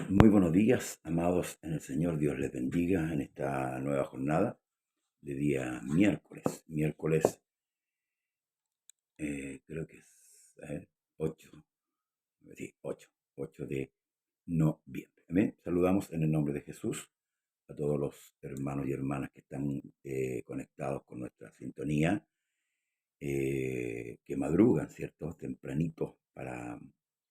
Muy buenos días, amados en el Señor. Dios les bendiga en esta nueva jornada de día miércoles. Miércoles, creo que es 8, sí, 8 de noviembre. Amén. Saludamos en el nombre de Jesús a todos los hermanos y hermanas que están conectados con nuestra sintonía, que madrugan, ¿cierto? Tempranito para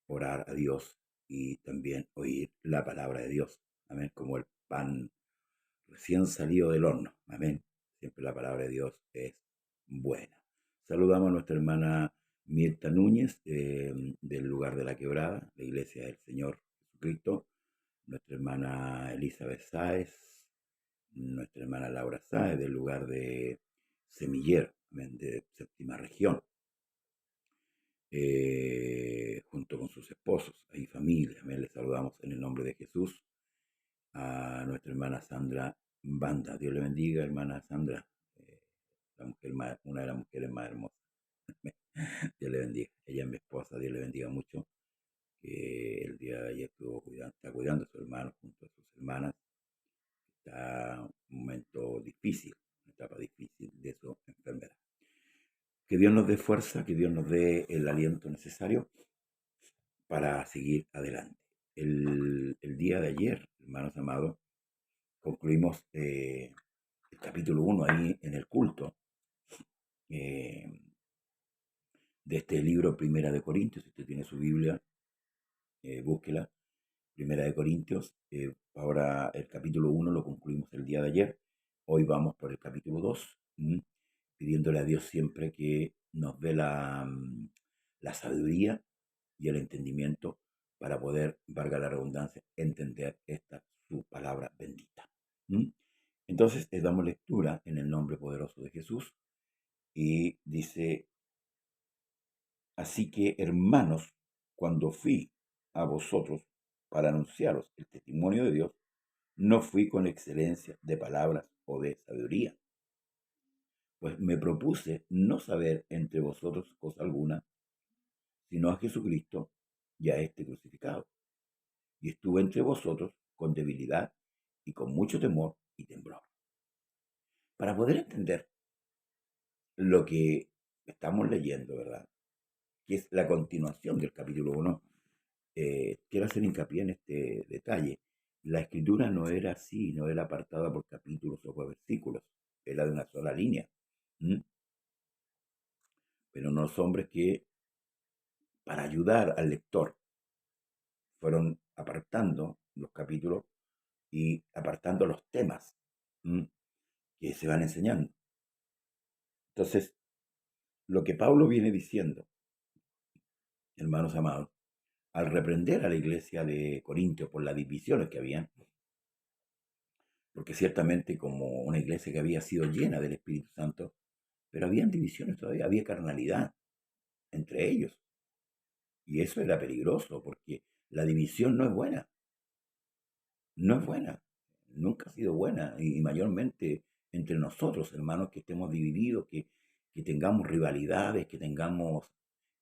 orar a Dios y también oír la palabra de Dios. Amén. Como el pan recién salido del horno. Amén. Siempre la palabra de Dios es buena. Saludamos a nuestra hermana Mirta Núñez, del lugar de la Quebrada, la Iglesia del Señor Jesucristo. Nuestra hermana Elizabeth Sáez, nuestra hermana Laura Sáez, del lugar de Semiller, amén, de séptima región, junto con sus esposos y familia. Amén. Les saludamos en el nombre de Jesús. A nuestra hermana Sandra Banda. Dios le bendiga, hermana Sandra, eh, una de las mujeres más hermosas. Dios le bendiga. Ella es mi esposa, Dios le bendiga mucho. Que el día de ayer está cuidando a su hermano junto a sus hermanas. Está un momento difícil, una etapa difícil de su enfermedad. Que Dios nos dé fuerza, que Dios nos dé el aliento necesario para seguir adelante. El día de ayer, hermanos amados, concluimos el capítulo 1 ahí en el culto, eh, de este libro Primera de Corintios. Si usted tiene su Biblia, búsquela. Primera de Corintios. Ahora el capítulo 1 lo concluimos el día de ayer. Hoy vamos por el capítulo 2, pidiéndole a Dios siempre que nos dé la sabiduría y el entendimiento para poder, valga la redundancia, entender esta su palabra bendita. ¿Mm? Entonces, damos lectura en el nombre poderoso de Jesús y dice: así que, hermanos, cuando fui a vosotros para anunciaros el testimonio de Dios, no fui con excelencia de palabras o de sabiduría, pues me propuse no saber entre vosotros cosa alguna, sino a Jesucristo y a este crucificado. Y estuve entre vosotros con debilidad y con mucho temor y temblor. Para poder entender lo que estamos leyendo, ¿verdad? Que es la continuación del capítulo 1. Quiero hacer hincapié en este detalle. La escritura no era así, no era apartada por capítulos o por versículos, era de una sola línea. ¿Mm? Pero unos hombres que, para ayudar al lector, fueron apartando los capítulos y apartando los temas, ¿mm?, que se van enseñando. Entonces, lo que Pablo viene diciendo, hermanos amados, al reprender a la iglesia de Corintio por las divisiones que habían, porque ciertamente como una iglesia que había sido llena del Espíritu Santo, pero habían divisiones todavía, había carnalidad entre ellos. Y eso era peligroso, porque la división no es buena, no es buena, nunca ha sido buena, y mayormente entre nosotros, hermanos, que estemos divididos, que tengamos rivalidades, que tengamos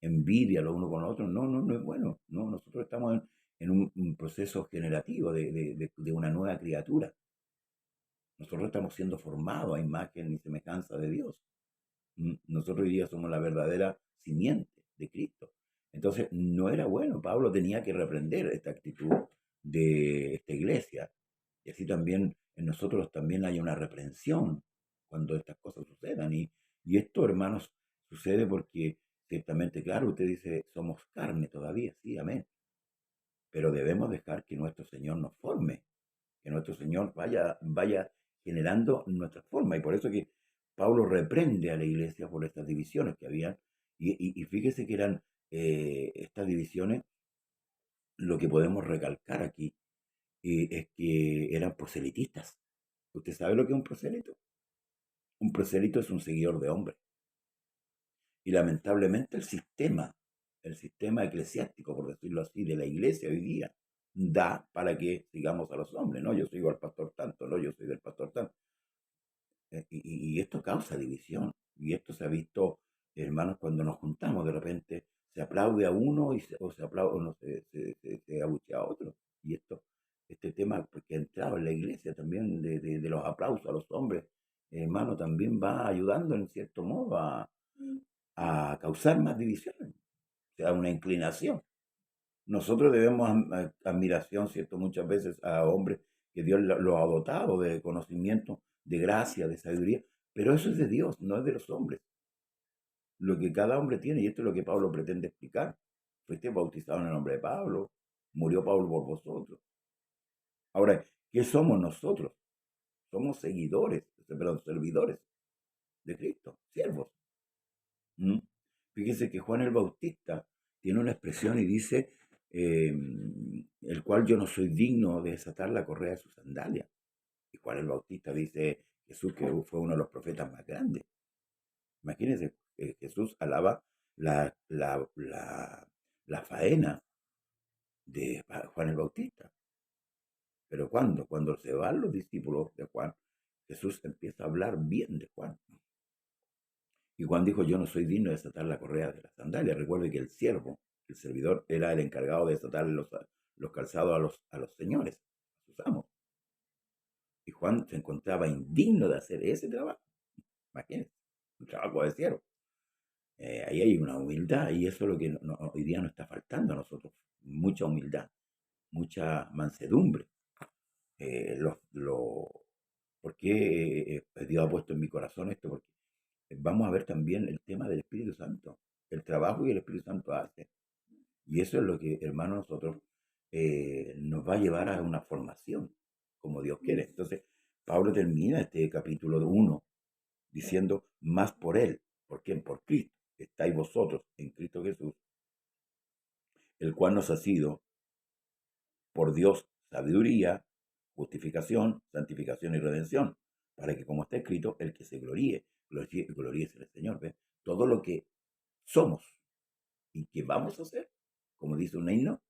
envidia lo uno con lo otro. No, no, no es bueno. No, nosotros estamos en un proceso generativo de una nueva criatura. Nosotros estamos siendo formados a imagen y semejanza de Dios. Nosotros hoy día somos la verdadera simiente de Cristo. Entonces, no era bueno. Pablo tenía que reprender esta actitud de esta iglesia. Y así también en nosotros también hay una reprensión cuando estas cosas sucedan. Y esto, hermanos, sucede porque ciertamente, claro, usted dice, somos carne todavía, sí, amén. Pero debemos dejar que nuestro Señor nos forme, que nuestro Señor vaya generando nuestra forma. Y por eso que Pablo reprende a la iglesia por estas divisiones que habían. Y fíjese que eran estas divisiones, lo que podemos recalcar aquí, es que eran proselitistas. ¿Usted sabe lo que es un prosélito? Un prosélito es un seguidor de hombre. Y lamentablemente el sistema eclesiástico, por decirlo así, de la iglesia hoy día, da para que sigamos a los hombres, ¿no? Yo sigo al pastor tanto, no, yo soy del pastor tanto. Y esto causa división. Y esto se ha visto, hermanos, cuando nos juntamos de repente, se aplaude a uno o se aplaude, o no, se abuchea a otro. Y este tema pues, que ha entrado en la iglesia también de los aplausos a los hombres, hermano, también va ayudando en cierto modo a causar más divisiones, o sea, una inclinación. Nosotros debemos admiración, ¿cierto? Muchas veces a hombres que Dios los ha dotado de conocimiento, de gracia, de sabiduría, pero eso es de Dios, no es de los hombres. Lo que cada hombre tiene, y esto es lo que Pablo pretende explicar. Fuiste bautizado en el nombre de Pablo, murió Pablo por vosotros. Ahora, ¿qué somos nosotros? Somos seguidores, perdón, servidores de Cristo, siervos. ¿Mm? Fíjese que Juan el Bautista tiene una expresión y dice, el cual yo no soy digno de desatar la correa de sus sandalias. Y Juan el Bautista dice Jesús que fue uno de los profetas más grandes. Imagínense, Jesús alaba la, la, la, la faena de Juan el Bautista. Pero ¿cuándo? Cuando se van los discípulos de Juan, Jesús empieza a hablar bien de Juan. Y Juan dijo, yo no soy digno de desatar la correa de las sandalias. Recuerde que el siervo, el servidor, era el encargado de desatar los calzados a los señores, a sus amos. Y Juan se encontraba indigno de hacer ese trabajo. Imagínense, un trabajo de siervo. Ahí hay una humildad y eso es lo que hoy día nos está faltando a nosotros. Mucha humildad, mucha mansedumbre. ¿Por qué Dios ha puesto en mi corazón esto? Porque vamos a ver también el tema del Espíritu Santo, el trabajo que el Espíritu Santo hace. Y eso es lo que, hermanos, nosotros nos va a llevar a una formación, como Dios quiere. Entonces, Pablo termina este capítulo 1 diciendo, más por Él. ¿Por quién? Por Cristo. Estáis vosotros en Cristo Jesús, el cual nos ha sido por Dios sabiduría, justificación, santificación y redención, para que, como está escrito, el que se gloríe en el Señor. ¿Ves? Todo lo que somos y que vamos a hacer, como dice un himno,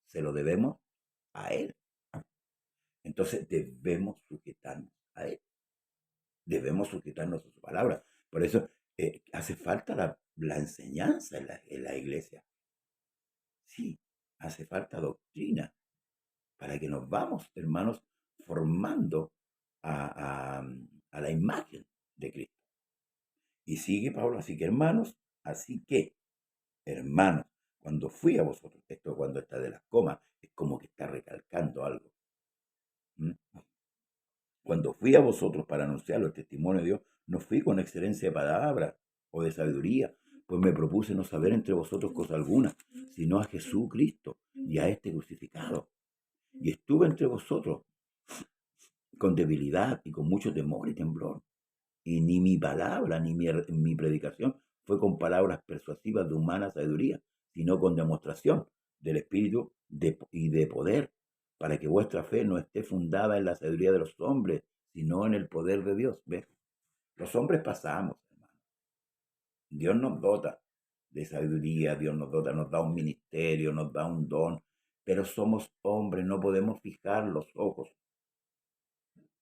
se lo debemos a Él. Entonces debemos sujetarnos a Él, debemos sujetarnos a su palabra. Por eso hace falta la enseñanza en la iglesia. Sí, hace falta doctrina para que nos vamos, hermanos, formando a la imagen de Cristo. Y sigue Pablo, así que hermanos, cuando fui a vosotros, esto cuando está de las comas, es como que está recalcando algo. ¿Mm? Cuando fui a vosotros para anunciar el testimonio de Dios, no fui con excelencia de palabra o de sabiduría, pues me propuse no saber entre vosotros cosa alguna, sino a Jesucristo y a este crucificado. Y estuve entre vosotros con debilidad y con mucho temor y temblor. Y ni mi palabra ni mi predicación fue con palabras persuasivas de humana sabiduría, sino con demostración del Espíritu y de poder, para que vuestra fe no esté fundada en la sabiduría de los hombres, sino en el poder de Dios. ¿Ves? Los hombres pasamos, hermano. Dios nos dota de sabiduría, Dios nos dota, nos da un ministerio, nos da un don, pero somos hombres, no podemos fijar los ojos,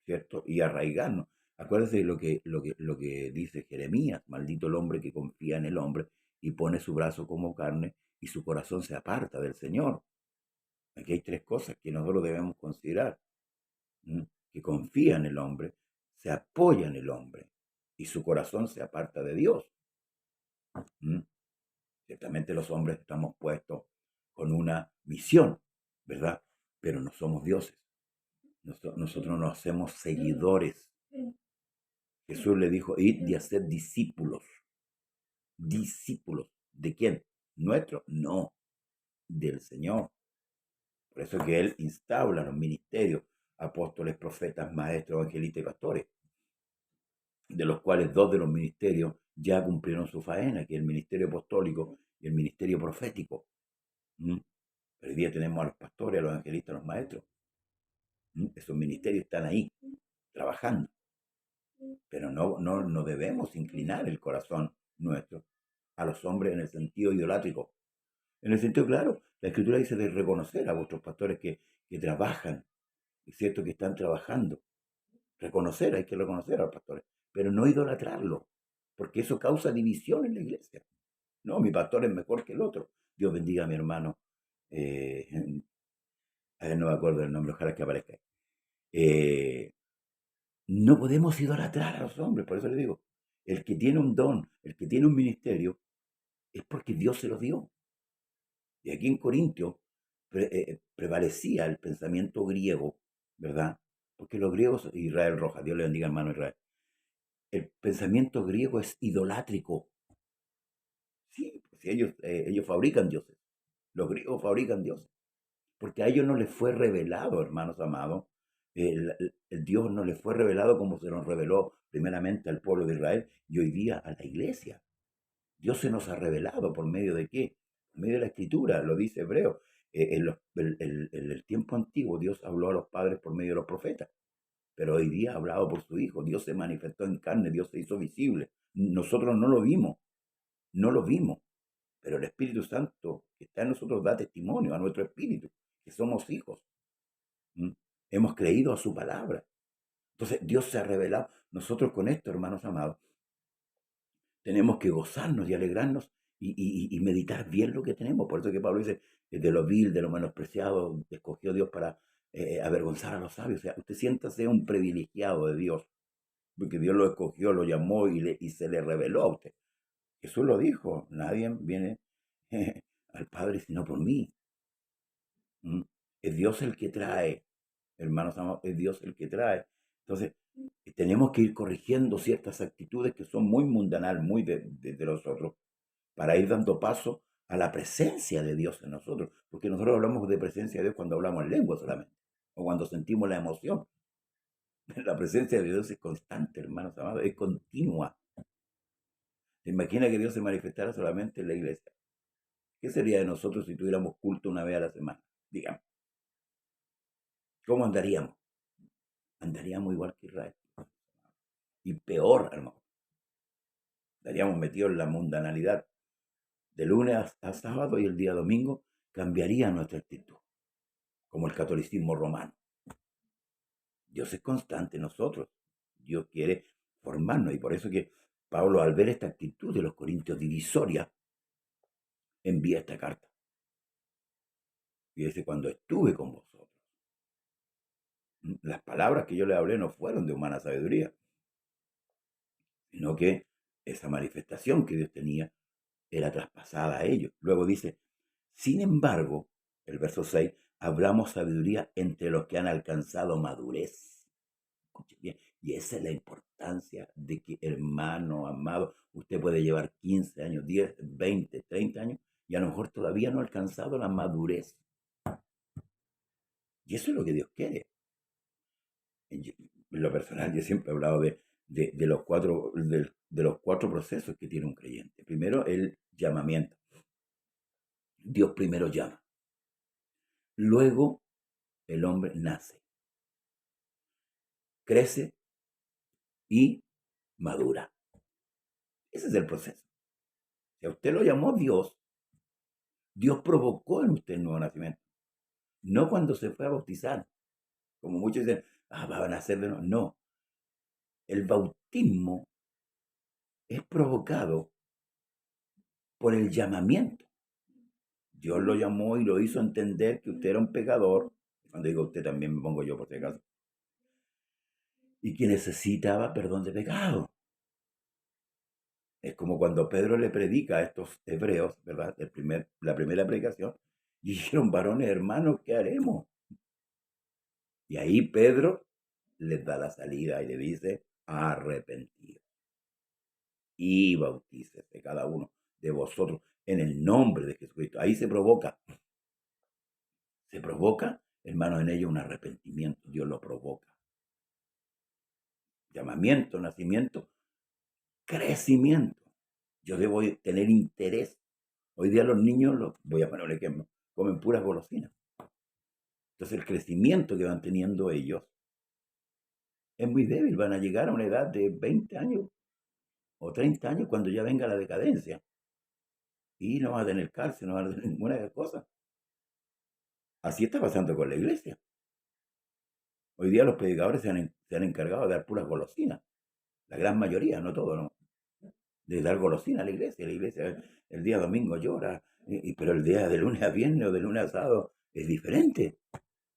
¿cierto? Y arraigarnos. Acuérdense de lo que dice Jeremías, maldito el hombre que confía en el hombre y pone su brazo como carne y su corazón se aparta del Señor. Aquí hay tres cosas que nosotros debemos considerar. ¿Mm? Que confía en el hombre, se apoya en el hombre y su corazón se aparta de Dios. ¿Mm? Ciertamente los hombres estamos puestos con una misión, ¿verdad? Pero no somos dioses. Nosotros nos hacemos seguidores. Jesús le dijo, id y hacer discípulos. ¿Discípulos de quién? ¿Nuestro? No, del Señor. Por eso es que Él instaura los ministerios, apóstoles, profetas, maestros, evangelistas y pastores, de los cuales dos de los ministerios ya cumplieron su faena, que es el ministerio apostólico y el ministerio profético. ¿Mm? Pero hoy día tenemos a los pastores, a los evangelistas, a los maestros. ¿Mm? Esos ministerios están ahí, trabajando. Pero no debemos inclinar el corazón nuestro a los hombres en el sentido idolátrico. En el sentido, claro, la Escritura dice de reconocer a vuestros pastores que trabajan, es cierto que están trabajando. Reconocer, hay que reconocer a los pastores, pero no idolatrarlo, porque eso causa división en la iglesia. No, mi pastor es mejor que el otro. Dios bendiga a mi hermano. eh, a ver, no me acuerdo el nombre, ojalá que aparezca. Eh, no podemos idolatrar a los hombres, por eso le digo, el que tiene un don, el que tiene un ministerio, es porque Dios se lo dio. Y aquí en Corintio prevalecía el pensamiento griego, ¿verdad? Porque los griegos, Israel Roja, Dios le bendiga hermano Israel, el pensamiento griego es idolátrico. Sí, pues si ellos fabrican dioses, los griegos fabrican dioses, porque a ellos no les fue revelado, hermanos amados, el Dios no les fue revelado como se nos reveló primeramente al pueblo de Israel y hoy día a la iglesia. Dios se nos ha revelado por medio de qué? Por medio de la escritura, lo dice Hebreo. En el tiempo antiguo Dios habló a los padres por medio de los profetas, pero hoy día ha hablado por su Hijo. Dios se manifestó en carne, Dios se hizo visible. Nosotros no lo vimos, no lo vimos, pero el Espíritu Santo que está en nosotros da testimonio a nuestro espíritu, que somos hijos. ¿Mm? Hemos creído a su palabra. Entonces Dios se ha revelado. Nosotros con esto, hermanos amados, tenemos que gozarnos y alegrarnos y meditar bien lo que tenemos. Por eso que Pablo dice, de lo vil, de lo menospreciado, escogió Dios para avergonzar a los sabios. O sea, usted siéntase un privilegiado de Dios, porque Dios lo escogió, lo llamó y se le reveló a usted. Jesús lo dijo, nadie viene al Padre sino por mí. ¿Mm? Es Dios el que trae, hermanos amados, es Dios el que trae. Entonces, tenemos que ir corrigiendo ciertas actitudes que son muy mundanales, muy de nosotros, para ir dando paso a la presencia de Dios en nosotros. Porque nosotros hablamos de presencia de Dios cuando hablamos en lengua solamente, o cuando sentimos la emoción. La presencia de Dios es constante, hermanos amados, es continua. ¿Se imagina que Dios se manifestara solamente en la iglesia? ¿Qué sería de nosotros si tuviéramos culto una vez a la semana? Digamos, ¿cómo andaríamos? Andaríamos igual que Israel. Y peor, hermano. Estaríamos metidos en la mundanalidad. De lunes a sábado y el día domingo cambiaría nuestra actitud, como el catolicismo romano. Dios es constante en nosotros. Dios quiere formarnos y por eso que Pablo, al ver esta actitud de los corintios divisoria, envía esta carta. Y dice, cuando estuve con vosotros, las palabras que yo le hablé no fueron de humana sabiduría, sino que esa manifestación que Dios tenía era traspasada a ellos. Luego dice, sin embargo, el verso 6, hablamos sabiduría entre los que han alcanzado madurez. Escuche bien, y esa es la importancia de que, hermano amado, usted puede llevar 15 años, 10, 20, 30 años y a lo mejor todavía no ha alcanzado la madurez. Y eso es lo que Dios quiere. En lo personal, yo siempre he hablado de los cuatro procesos que tiene un creyente. Primero, el llamamiento. Dios primero llama. Luego, el hombre nace, crece y madura. Ese es el proceso. Si a usted lo llamó Dios, Dios provocó en usted el nuevo nacimiento. No cuando se fue a bautizar, como muchos dicen, van a nacer de nuevo. No, el bautismo es provocado por el llamamiento. Dios lo llamó y lo hizo entender que usted era un pecador. Cuando digo usted, también me pongo yo por si acaso. Y que necesitaba perdón de pecado. Es como cuando Pedro le predica a estos hebreos, ¿verdad? La primera predicación. Y dijeron, varones hermanos, ¿qué haremos? Y ahí Pedro les da la salida y le dice, arrepentido. Y bautícese cada uno de vosotros en el nombre de Jesucristo. Ahí se provoca, hermanos, en ello un arrepentimiento. Dios lo provoca. Llamamiento, nacimiento, crecimiento. Yo debo tener interés. Hoy día los niños, voy a poner un ejemplo, comen puras golosinas. Entonces el crecimiento que van teniendo ellos es muy débil. Van a llegar a una edad de 20 años o 30 años cuando ya venga la decadencia. Y no van a tener cárcel, no van a tener ninguna cosa. Así está pasando con la iglesia. Hoy día los predicadores se han encargado de dar puras golosinas. La gran mayoría, no todo, ¿no? de dar golosina a la iglesia. La iglesia el día domingo llora, pero el día de lunes a viernes o de lunes a sábado es diferente.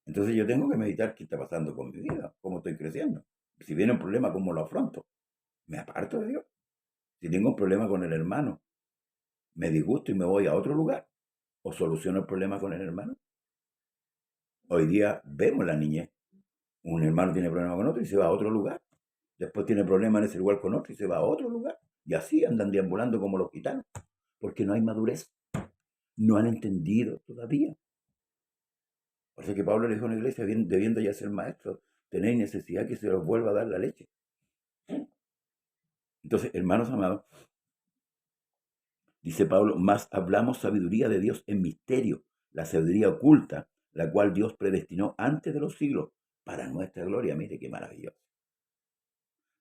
Entonces yo tengo que meditar qué está pasando con mi vida, cómo estoy creciendo. Si viene un problema, ¿cómo lo afronto? ¿Me aparto de Dios? Si tengo un problema con el hermano, ¿me disgusto y me voy a otro lugar? ¿O soluciono el problema con el hermano? Hoy día vemos la niñez. Un hermano tiene problema con otro y se va a otro lugar. Después tiene problema en ese lugar con otro y se va a otro lugar. Y así andan deambulando como los gitanos. Porque no hay madurez. No han entendido todavía. Por eso que Pablo le dijo a la iglesia, debiendo ya ser maestro, tenéis necesidad que se os vuelva a dar la leche. Entonces, hermanos amados, dice Pablo, más hablamos sabiduría de Dios en misterio, la sabiduría oculta, la cual Dios predestinó antes de los siglos para nuestra gloria. Mire qué maravilloso.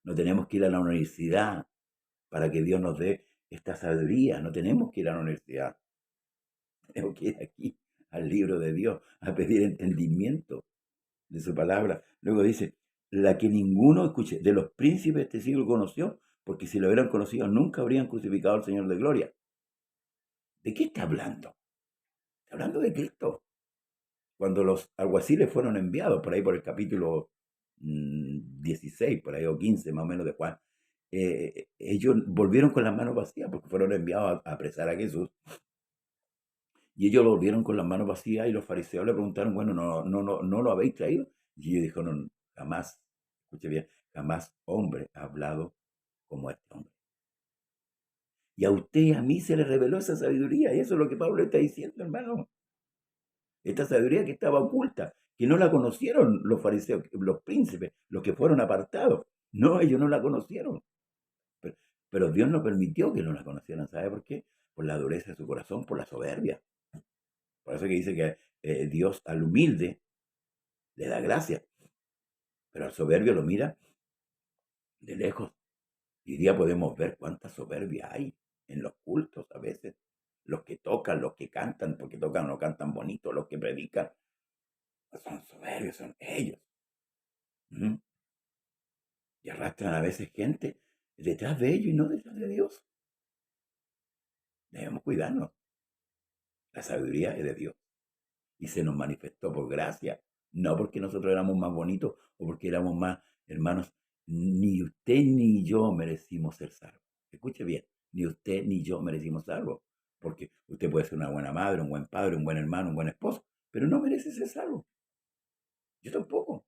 No tenemos que ir a la universidad para que Dios nos dé esta sabiduría. No tenemos que ir a la universidad. Tenemos que ir aquí al libro de Dios a pedir entendimiento de su palabra. Luego dice, la que ninguno, escuche, de los príncipes de este siglo conoció, porque si lo hubieran conocido nunca habrían crucificado al Señor de gloria. ¿De qué está hablando? Está hablando de Cristo. Cuando los alguaciles fueron enviados, por ahí por el capítulo 16, por ahí o 15 más o menos de Juan, ellos volvieron con las manos vacías porque fueron enviados a apresar a Jesús. Y ellos volvieron con las manos vacías y los fariseos le preguntaron, bueno, no lo habéis traído. Y ellos dijeron, jamás, escuche bien, jamás hombre ha hablado como este hombre. Y a usted y a mí se le reveló esa sabiduría. Y eso es lo que Pablo está diciendo, hermano. Esta sabiduría que estaba oculta, que no la conocieron los fariseos, los príncipes, los que fueron apartados. No, ellos no la conocieron. Pero, pero Dios no permitió que no la conocieran. ¿Sabe por qué? Por la dureza de su corazón, por la soberbia. Por eso que dice que Dios al humilde le da gracia, pero al soberbio lo mira de lejos. Y hoy día podemos ver cuánta soberbia hay en los cultos a veces. Los que tocan, los que cantan, porque tocan o no cantan bonito, los que predican, son soberbios, son ellos. ¿Mm? Y arrastran a veces gente detrás de ellos y no detrás de Dios. Debemos cuidarnos. La sabiduría es de Dios. Y se nos manifestó por gracia, no porque nosotros éramos más bonitos o porque éramos más hermanos. Ni usted ni yo merecimos ser salvos. Escuche bien, ni usted ni yo merecimos salvos. Porque usted puede ser una buena madre, un buen padre, un buen hermano, un buen esposo, pero no merece ser salvo. Yo tampoco.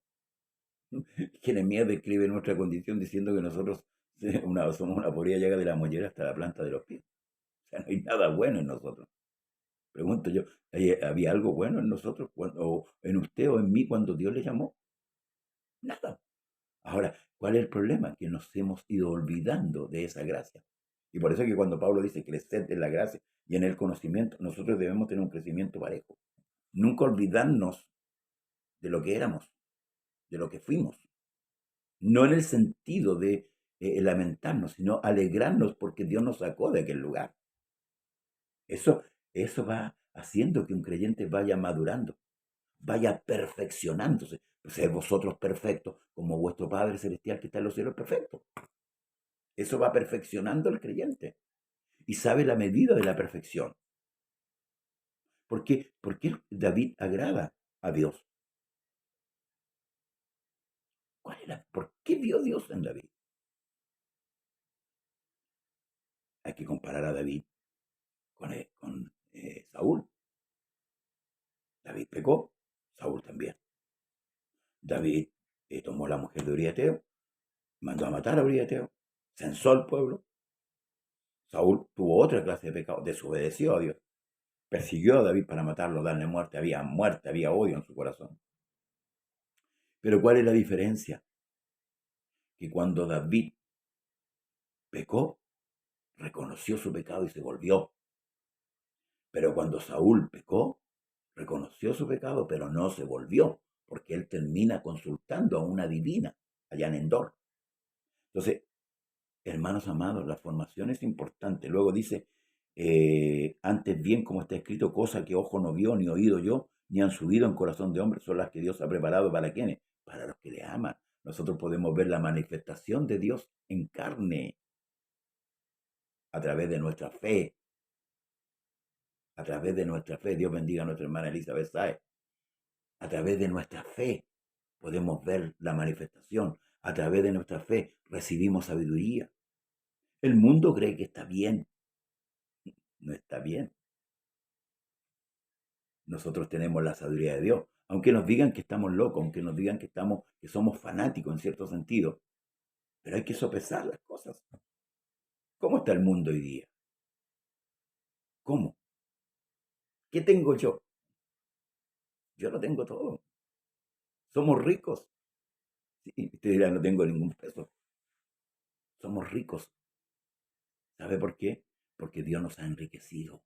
Jeremías describe nuestra condición diciendo que nosotros somos una porilla llega de la mollera hasta la planta de los pies. O sea, no hay nada bueno en nosotros. Pregunto yo, ¿había algo bueno en nosotros, o en usted o en mí cuando Dios le llamó? Nada. Ahora, ¿cuál es el problema? Que nos hemos ido olvidando de esa gracia. Y por eso es que cuando Pablo dice crecer en la gracia y en el conocimiento, nosotros debemos tener un crecimiento parejo. Nunca olvidarnos de lo que éramos, de lo que fuimos. No en el sentido de lamentarnos, sino alegrarnos porque Dios nos sacó de aquel lugar. Eso, eso va haciendo que un creyente vaya madurando, vaya perfeccionándose. Sed vosotros perfectos, como vuestro Padre Celestial que está en los cielos es perfecto. Eso va perfeccionando al creyente y sabe la medida de la perfección. ¿Por qué? Porque David agrada a Dios. ¿Por qué vio Dios en David? Hay que comparar a David con Saúl. David pecó, Saúl también. David tomó la mujer de Uriateo, mandó a matar a Uriateo, censó al pueblo. Saúl tuvo otra clase de pecado, desobedeció a Dios, persiguió a David para matarlo, darle muerte, había odio en su corazón. Pero ¿cuál es la diferencia? Que cuando David pecó, reconoció su pecado y se volvió. Pero cuando Saúl pecó, reconoció su pecado, pero no se volvió, porque él termina consultando a una divina allá en Endor. Entonces, hermanos amados, la formación es importante. Luego dice, antes bien, como está escrito, cosa que ojo no vio, ni oído yo, ni han subido en corazón de hombre, son las que Dios ha preparado para quienes, para los que le aman. Nosotros podemos ver la manifestación de Dios en carne. a través de nuestra fe, a través de nuestra fe. Dios bendiga a nuestra hermana Elizabeth Sáez. A través de nuestra fe podemos ver la manifestación. A través de nuestra fe recibimos sabiduría. El mundo cree que está bien. No está bien. Nosotros tenemos la sabiduría de Dios. Aunque nos digan que estamos locos, aunque nos digan que somos fanáticos en cierto sentido, pero hay que sopesar las cosas. ¿Cómo está el mundo hoy día? ¿Cómo? ¿Qué tengo yo? Yo no tengo todo. Somos ricos. Sí, usted dirá, no tengo ningún peso. Somos ricos. ¿Sabe por qué? Porque Dios nos ha enriquecido.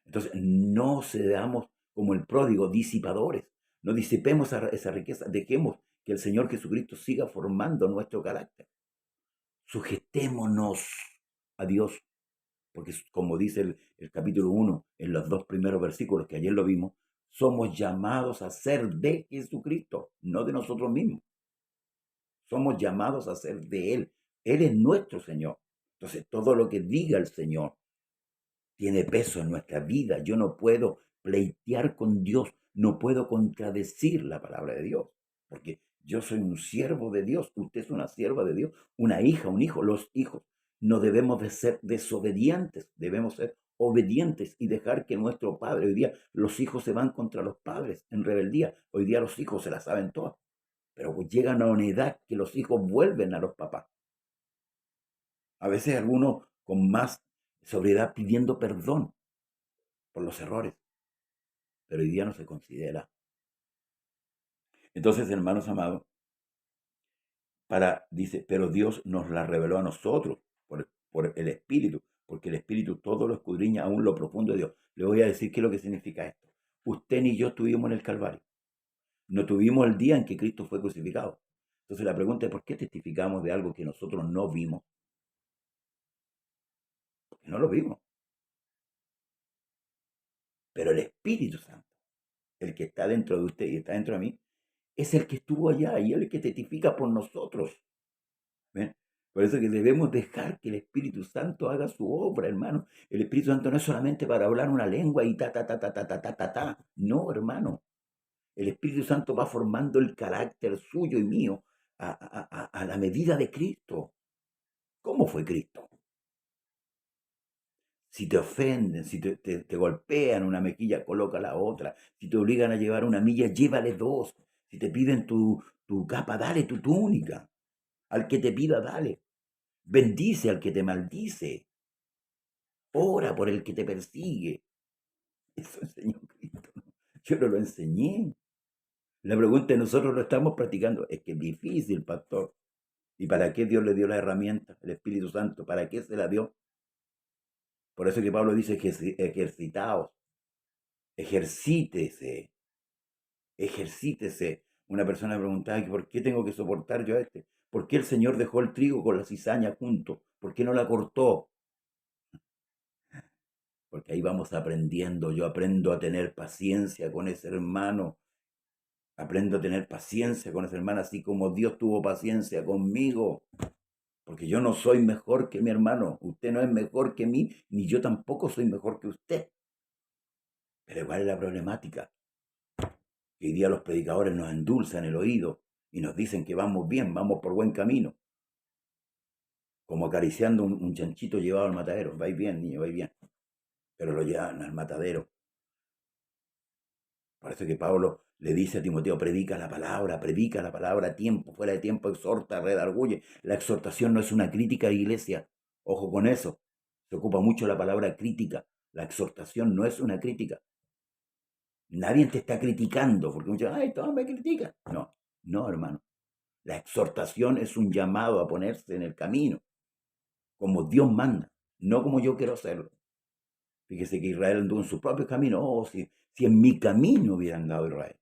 Entonces, no seamos como el pródigo, disipadores. No disipemos esa riqueza. Dejemos que el Señor Jesucristo siga formando nuestro carácter. Sujetémonos a Dios. Porque como dice el capítulo 1, en los 2 primeros versículos que ayer lo vimos, somos llamados a ser de Jesucristo, no de nosotros mismos. Somos llamados a ser de Él. Él es nuestro Señor. Entonces, todo lo que diga el Señor tiene peso en nuestra vida. Yo no puedo pleitear con Dios, no puedo contradecir la palabra de Dios, porque yo soy un siervo de Dios, usted es una sierva de Dios, una hija, un hijo. Los hijos no debemos de ser desobedientes, debemos ser obedientes y dejar que nuestro padre, hoy día los hijos se van contra los padres en rebeldía, hoy día los hijos se la saben todas, pero llegan a una edad que los hijos vuelven a los papás. A veces algunos con más sobriedad pidiendo perdón por los errores, pero hoy día no se considera. Entonces, hermanos amados, dice, pero Dios nos la reveló a nosotros por el Espíritu, porque el Espíritu todo lo escudriña aún lo profundo de Dios. Le voy a decir qué es lo que significa esto. Usted ni yo estuvimos en el Calvario. No tuvimos el día en que Cristo fue crucificado. Entonces la pregunta es, ¿por qué testificamos de algo que nosotros no vimos? Porque no lo vimos. Pero el Espíritu Santo, el que está dentro de usted y está dentro de mí, es el que estuvo allá y el que testifica por nosotros. ¿Ven? Por eso que debemos dejar que el Espíritu Santo haga su obra, hermano. El Espíritu Santo no es solamente para hablar una lengua y ta, ta, ta, ta, ta, ta, ta, ta, ta. No, hermano. El Espíritu Santo va formando el carácter suyo y mío a la medida de Cristo. ¿Cómo fue Cristo? Si te ofenden, si te golpean una mejilla, coloca la otra. Si te obligan a llevar una milla, llévale dos. Si te piden tu capa, dale tu túnica. Al que te pida, dale. Bendice al que te maldice. Ora por el que te persigue. Eso enseñó Cristo. Yo no lo enseñé. La pregunta es, ¿nosotros lo estamos practicando? Es que es difícil, pastor. ¿Y para qué Dios le dio la herramienta, el Espíritu Santo? ¿Para qué se la dio? Por eso que Pablo dice que ejercitaos, ejercítese, ejercítese. Una persona me preguntaba, ¿por qué tengo que soportar yo a este? ¿Por qué el Señor dejó el trigo con la cizaña junto? ¿Por qué no la cortó? Porque ahí vamos aprendiendo. Yo aprendo a tener paciencia con ese hermano. Aprendo a tener paciencia con esa hermana, así como Dios tuvo paciencia conmigo. Porque yo no soy mejor que mi hermano. Usted no es mejor que mí, ni yo tampoco soy mejor que usted. Pero igual es la problemática. Que hoy día los predicadores nos endulzan el oído y nos dicen que vamos bien, vamos por buen camino. Como acariciando un chanchito llevado al matadero. Vais bien, niño, vais bien. Pero lo llevan al matadero. Por eso que Pablo le dice a Timoteo, predica la palabra a tiempo, fuera de tiempo, exhorta, redarguye. La exhortación no es una crítica de iglesia. Ojo con eso. Se ocupa mucho la palabra crítica. La exhortación no es una crítica. Nadie te está criticando, porque muchos, ay, todos me critican. No, no, hermano. La exhortación es un llamado a ponerse en el camino, como Dios manda, no como yo quiero hacerlo. Fíjese que Israel anduvo en su propio camino. Oh, si en mi camino hubiera andado Israel.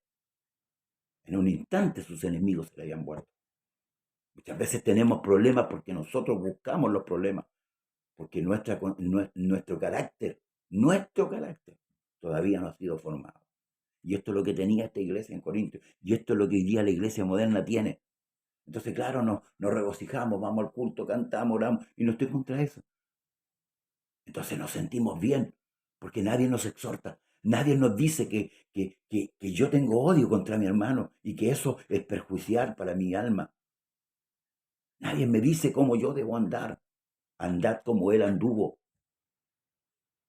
En un instante sus enemigos se le habían muerto. Muchas veces tenemos problemas porque nosotros buscamos los problemas, porque nuestro carácter todavía no ha sido formado. Y esto es lo que tenía esta iglesia en Corinto. Y esto es lo que hoy día la iglesia moderna tiene. Entonces, claro, nos regocijamos, vamos al culto, cantamos, oramos. Y no estoy contra eso. Entonces nos sentimos bien, porque nadie nos exhorta, nadie nos dice que yo tengo odio contra mi hermano y que eso es perjudicial para mi alma. Nadie me dice cómo yo debo andar. Andad como él anduvo.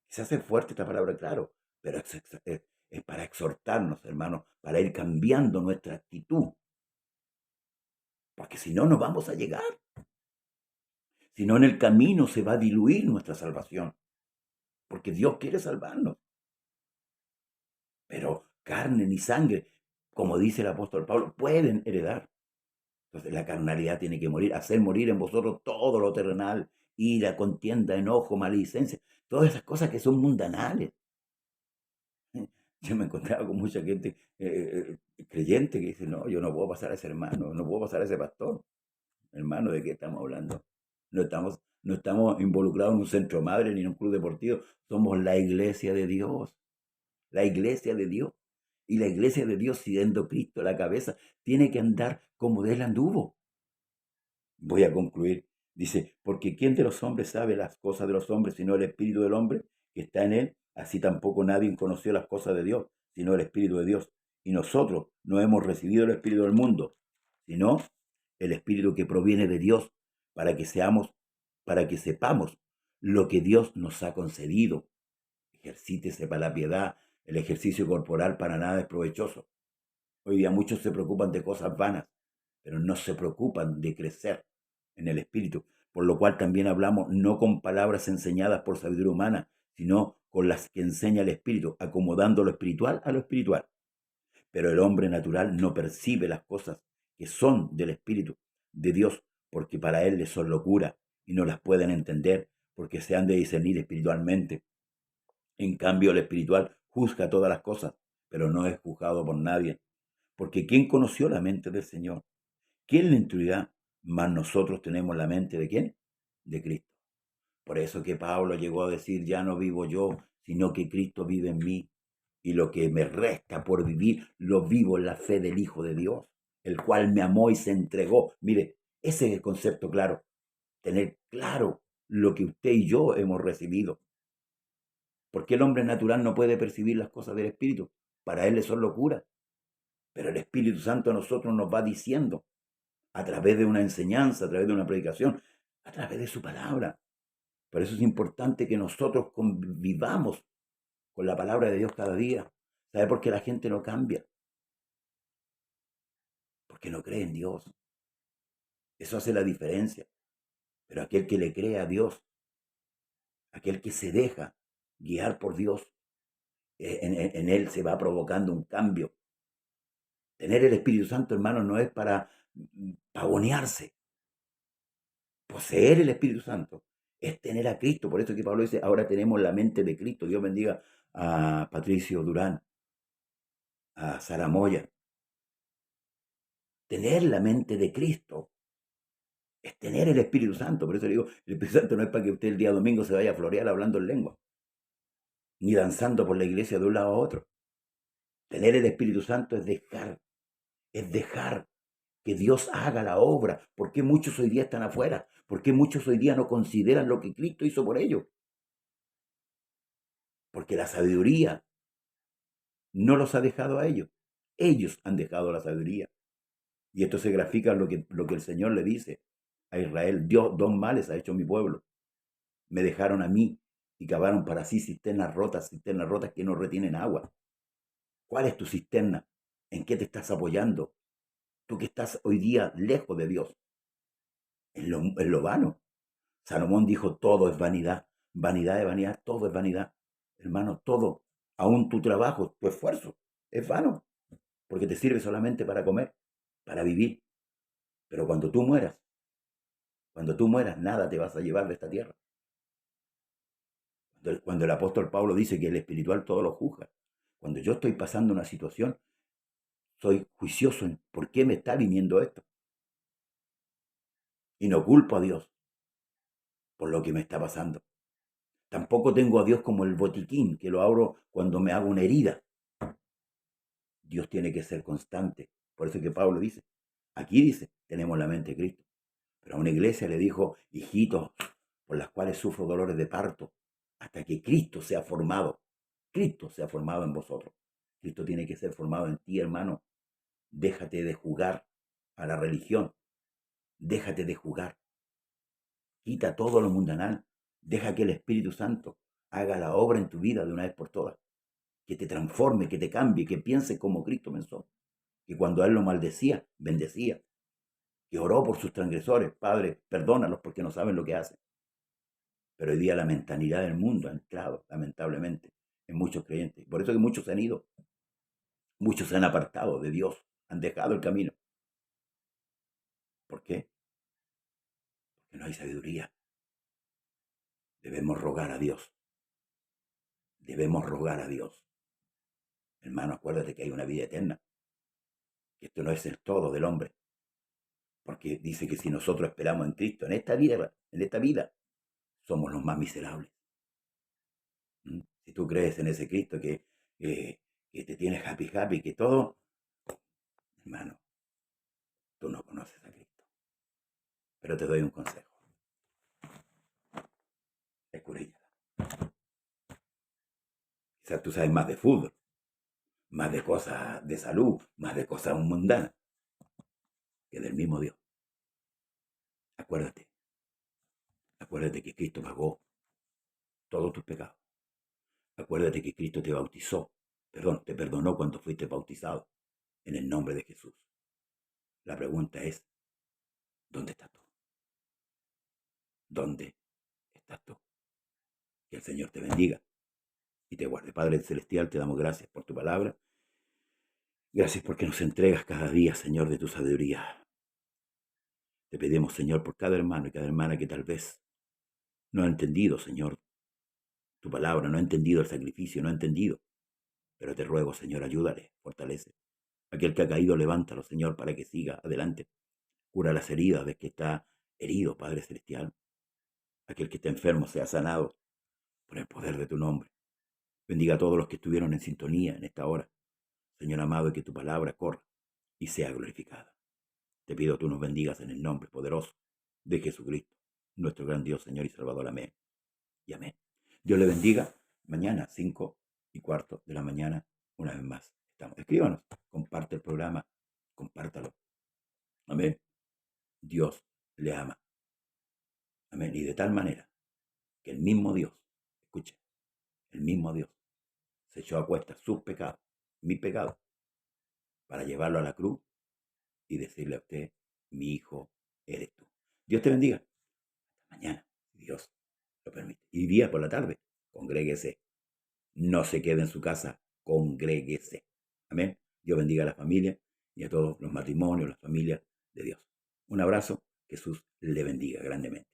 Se hace fuerte esta palabra, claro, pero es para exhortarnos, hermanos, para ir cambiando nuestra actitud, porque si no, no vamos a llegar. Si no, en el camino se va a diluir nuestra salvación, porque Dios quiere salvarnos. Pero carne ni sangre, como dice el apóstol Pablo, pueden heredar. Entonces la carnalidad tiene que morir, hacer morir en vosotros todo lo terrenal, ira, contienda, enojo, maledicencia, todas esas cosas que son mundanales. Yo me encontraba con mucha gente creyente que dice, no, yo no puedo pasar a ese hermano, no puedo pasar a ese pastor. Hermano, ¿de qué estamos hablando? No estamos involucrados en un centro madre ni en un club deportivo, somos la iglesia de Dios, la iglesia de Dios. Y la iglesia de Dios, siendo Cristo la cabeza, tiene que andar como de él anduvo. Voy a concluir. Dice, porque ¿quién de los hombres sabe las cosas de los hombres sino el espíritu del hombre que está en él? Así tampoco nadie conoció las cosas de Dios, sino el espíritu de Dios. Y nosotros no hemos recibido el espíritu del mundo, sino el espíritu que proviene de Dios, para que para que sepamos lo que Dios nos ha concedido. Ejercítese para la piedad, el ejercicio corporal para nada es provechoso. Hoy día muchos se preocupan de cosas vanas, pero no se preocupan de crecer en el espíritu, por lo cual también hablamos no con palabras enseñadas por sabiduría humana, sino con las que enseña el espíritu, acomodando lo espiritual a lo espiritual. Pero el hombre natural no percibe las cosas que son del espíritu de Dios, porque para él les son locura y no las pueden entender, porque se han de discernir espiritualmente. En cambio, el espiritual juzga todas las cosas, pero no es juzgado por nadie. Porque ¿quién conoció la mente del Señor? ¿Quién la instruirá? Mas nosotros tenemos la mente ¿de quién? De Cristo. Por eso que Pablo llegó a decir, ya no vivo yo, sino que Cristo vive en mí. Y lo que me resta por vivir, lo vivo en la fe del Hijo de Dios, el cual me amó y se entregó. Mire, ese es el concepto claro. Tener claro lo que usted y yo hemos recibido. Porque el hombre natural no puede percibir las cosas del Espíritu. Para él le son locuras. Pero el Espíritu Santo a nosotros nos va diciendo, a través de una enseñanza, a través de una predicación, a través de su palabra. Por eso es importante que nosotros convivamos con la palabra de Dios cada día. ¿Sabe por qué la gente no cambia? Porque no cree en Dios. Eso hace la diferencia. Pero aquel que le cree a Dios, aquel que se deja guiar por Dios, en él se va provocando un cambio. Tener el Espíritu Santo, hermano, no es para pavonearse. Poseer el Espíritu Santo es tener a Cristo. Por eso que Pablo dice, ahora tenemos la mente de Cristo. Dios bendiga a Patricio Durán, a Sara Moya. Tener la mente de Cristo es tener el Espíritu Santo. Por eso le digo, el Espíritu Santo no es para que usted el día domingo se vaya a florear hablando en lengua, ni danzando por la iglesia de un lado a otro. Tener el Espíritu Santo es dejar que Dios haga la obra. ¿Por qué muchos hoy día están afuera? ¿Por qué muchos hoy día no consideran lo que Cristo hizo por ellos? Porque la sabiduría no los ha dejado a ellos. Ellos han dejado la sabiduría. Y esto se grafica en lo que el Señor le dice a Israel. Dios, dos males ha hecho mi pueblo. Me dejaron a mí y cavaron para sí cisternas rotas que no retienen agua. ¿Cuál es tu cisterna? ¿En qué te estás apoyando? Tú que estás hoy día lejos de Dios, en lo vano. Salomón dijo, todo es vanidad. Vanidad de vanidad, todo es vanidad. Hermano, todo, aún tu trabajo, tu esfuerzo, es vano, porque te sirve solamente para comer, para vivir. Pero cuando tú mueras, nada te vas a llevar de esta tierra. Cuando el apóstol Pablo dice que el espiritual todo lo juzga, cuando yo estoy pasando una situación, soy juicioso en por qué me está viniendo esto. Y no culpo a Dios por lo que me está pasando. Tampoco tengo a Dios como el botiquín, que lo abro cuando me hago una herida. Dios tiene que ser constante. Por eso que Pablo dice, aquí dice, tenemos la mente de Cristo. Pero a una iglesia le dijo, hijitos, por las cuales sufro dolores de parto. hasta que Cristo sea formado. Cristo sea formado en vosotros. Cristo tiene que ser formado en ti, hermano. Déjate de jugar a la religión. Déjate de jugar. Quita todo lo mundanal. Deja que el Espíritu Santo haga la obra en tu vida de una vez por todas. Que te transforme, que te cambie, que piense como Cristo pensó. Que cuando a él lo maldecía, bendecía. Que oró por sus transgresores. Padre, perdónalos porque no saben lo que hacen. Pero hoy día la mentalidad del mundo ha entrado, lamentablemente, en muchos creyentes. Por eso que muchos se han ido. Muchos se han apartado de Dios. Han dejado el camino. ¿Por qué? Porque no hay sabiduría. Debemos rogar a Dios. Debemos rogar a Dios. Hermano, acuérdate que hay una vida eterna. Que esto no es el todo del hombre. Porque dice que si nosotros esperamos en Cristo, en esta vida, somos los más miserables. Si tú crees en ese Cristo que te tiene happy, que todo, hermano, tú no conoces a Cristo. Pero te doy un consejo. Escudriñala. Quizás tú sabes más de fútbol, más de cosas de salud, más de cosas mundanas que del mismo Dios. Acuérdate que Cristo pagó todos tus pecados. Acuérdate que Cristo te bautizó, te perdonó cuando fuiste bautizado en el nombre de Jesús. La pregunta es, ¿dónde estás tú? ¿Dónde estás tú? Que el Señor te bendiga y te guarde. Padre Celestial, te damos gracias por tu palabra. Gracias porque nos entregas cada día, Señor, de tu sabiduría. Te pedimos, Señor, por cada hermano y cada hermana que tal vez no ha entendido, Señor, tu palabra, no ha entendido el sacrificio, no ha entendido. Pero te ruego, Señor, ayúdale, fortalece. Aquel que ha caído, levántalo, Señor, para que siga adelante. Cura las heridas de que está herido, Padre Celestial. Aquel que está enfermo sea sanado por el poder de tu nombre. Bendiga a todos los que estuvieron en sintonía en esta hora. Señor amado, y que tu palabra corra y sea glorificada. Te pido tú nos bendigas en el nombre poderoso de Jesucristo, nuestro gran Dios, Señor y Salvador. Amén y amén. Dios le bendiga. Mañana, 5:15 de la mañana, una vez más estamos. Escríbanos, comparte el programa, compártalo. Amén. Dios le ama. Amén. Y de tal manera que el mismo Dios, escuche, el mismo Dios se echó a cuestas sus pecados, mi pecado, para llevarlo a la cruz y decirle a usted, mi hijo eres tú. Dios te bendiga. Hasta mañana, si Dios lo permite. Y día por la tarde, congréguese. No se quede en su casa, congréguese. Amén. Dios bendiga a la familia y a todos los matrimonios, las familias de Dios. Un abrazo. Jesús le bendiga grandemente.